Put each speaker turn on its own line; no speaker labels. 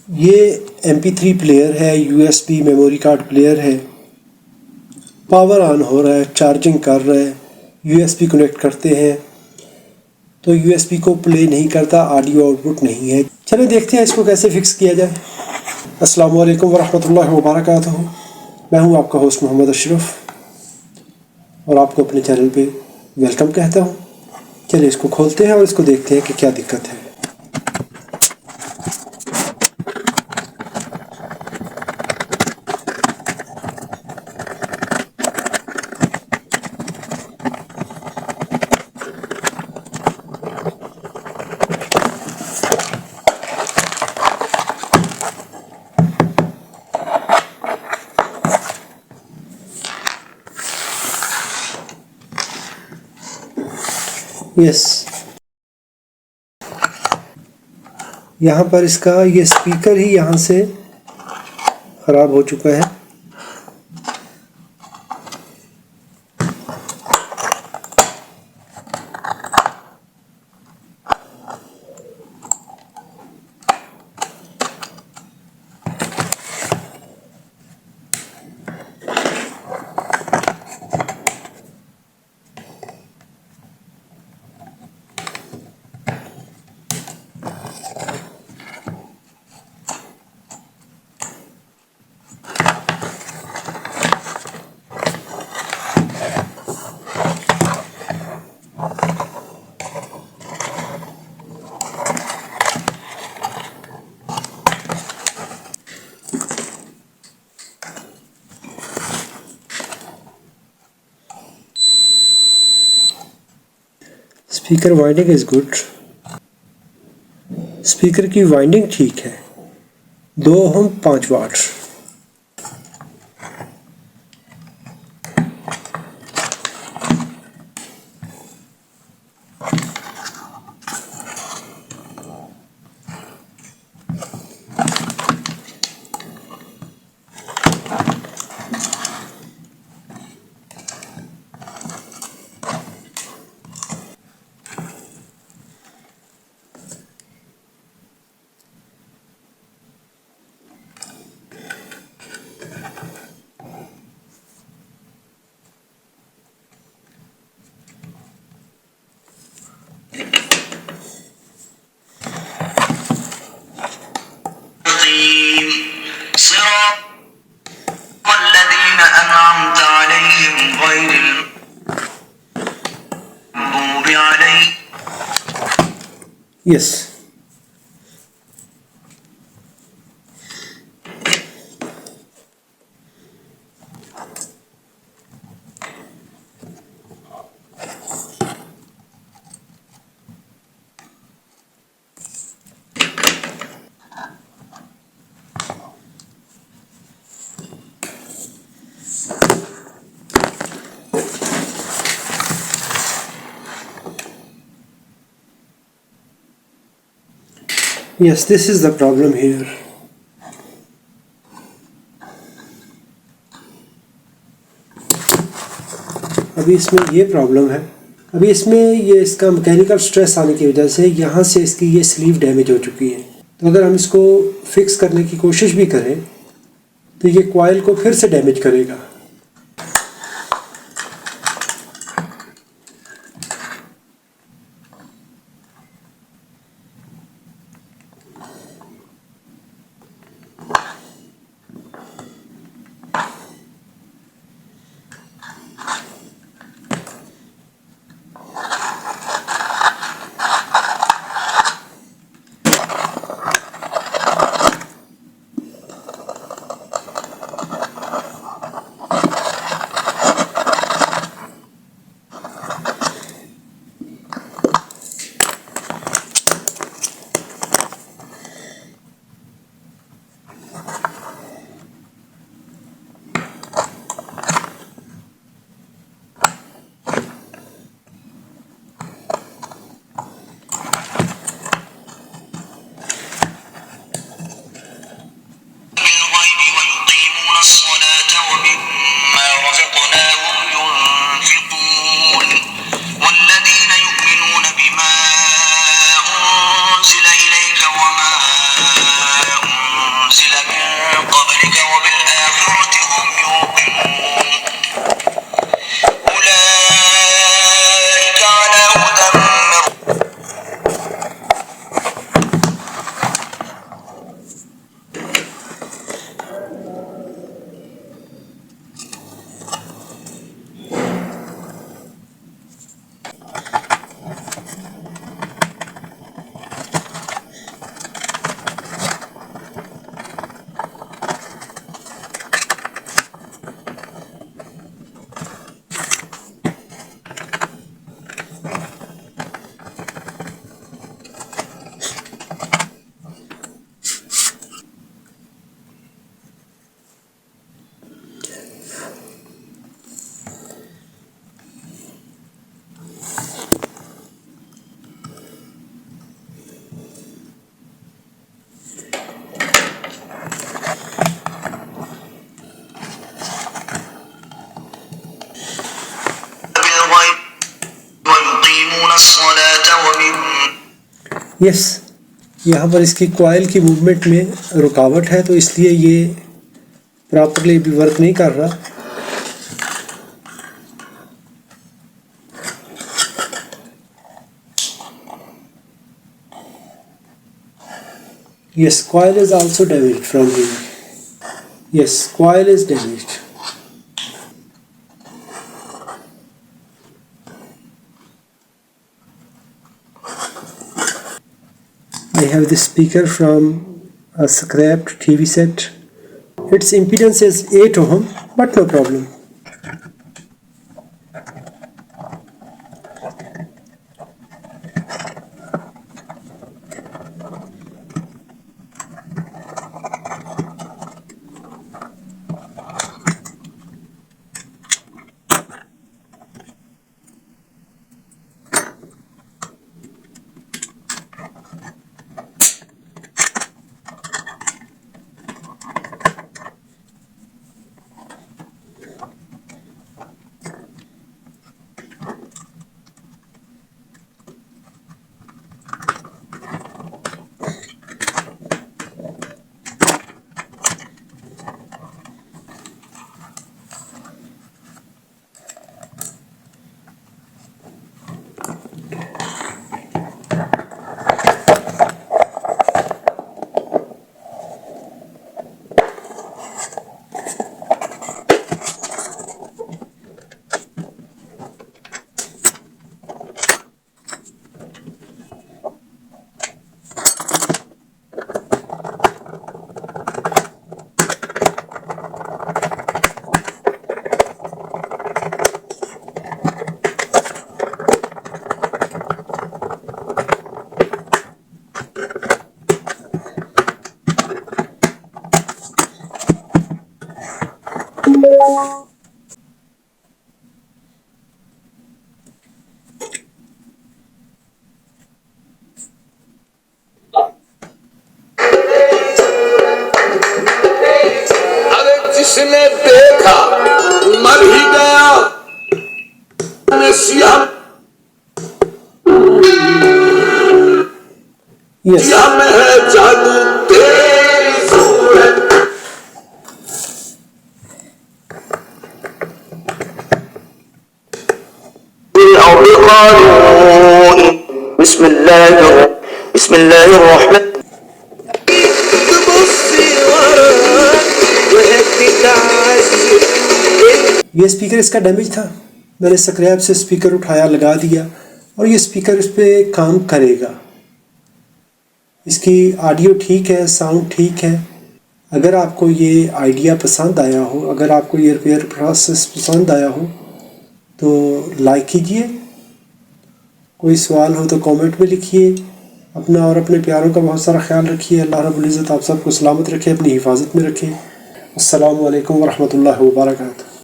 ये MP3 player है, USB memory card player है। पावर ऑन हो रहा है, चार्जिंग कर रहा है, USB कनेक्ट करते हैं तो USB को प्ले नहीं करता, ऑडियो आउटपुट नहीं है। चलिए देखते हैं इसको कैसे फिक्स किया जाए। अस्सलाम वालेकुम वरहमतुल्लाहि वबरकातुहू। मैं हूं आपका होस्ट मोहम्मद अशरफ और आपको अपने चैनल पे वेलकम कहता हूं। चलिए इसको खोलते हैं और इसको देखते हैं कि क्या दिक्कत है। यस, यहाँ पर इसका ये स्पीकर ही यहाँ से ख़राब हो चुका है। Speaker winding is good. Speaker की वाइंडिंग ठीक है। 2 ohm 5 watt. Yes, yes, this is the problem here. अभी इसमें ये प्रॉब्लम है। अभी इसमें ये इसका मैकेनिकल स्ट्रेस आने की वजह से यहाँ से इसकी ये स्लीव डैमेज हो चुकी है। तो अगर हम इसको फिक्स करने की कोशिश भी करें तो ये कॉइल को फिर से डैमेज करेगा। यस, यहाँ पर इसकी कॉइल की मूवमेंट में रुकावट है, तो इसलिए ये प्रॉपरली भी वर्क नहीं कर रहा। Yes, coil is also damaged from here. Yes, coil is damaged. I have this speaker from a scrapped TV set. Its impedance is 8 ohm, but no problem.
जिसने देखा मर ही गया।
Yes.
में है जादू तेरी सूरत। बिस्मिल्लाहिर्रहमान।
ये स्पीकर इसका डैमेज था, मैंने स्क्रैप से स्पीकर उठाया, लगा दिया, और ये स्पीकर इस पर काम करेगा। इसकी ऑडियो ठीक है, साउंड ठीक है। अगर आपको ये आइडिया पसंद आया हो, अगर आपको ये रिपेयर प्रोसेस पसंद आया हो तो लाइक कीजिए। कोई सवाल हो तो कमेंट में लिखिए। अपना और अपने प्यारों का बहुत सारा ख्याल रखिए। अल्लाह रब्बुल इज़्ज़त आप सबको सलामत रखे, अपनी हिफाजत में रखे। अस्सलामु अलैकुम वरहमतुल्लाहि वबरकातुहू।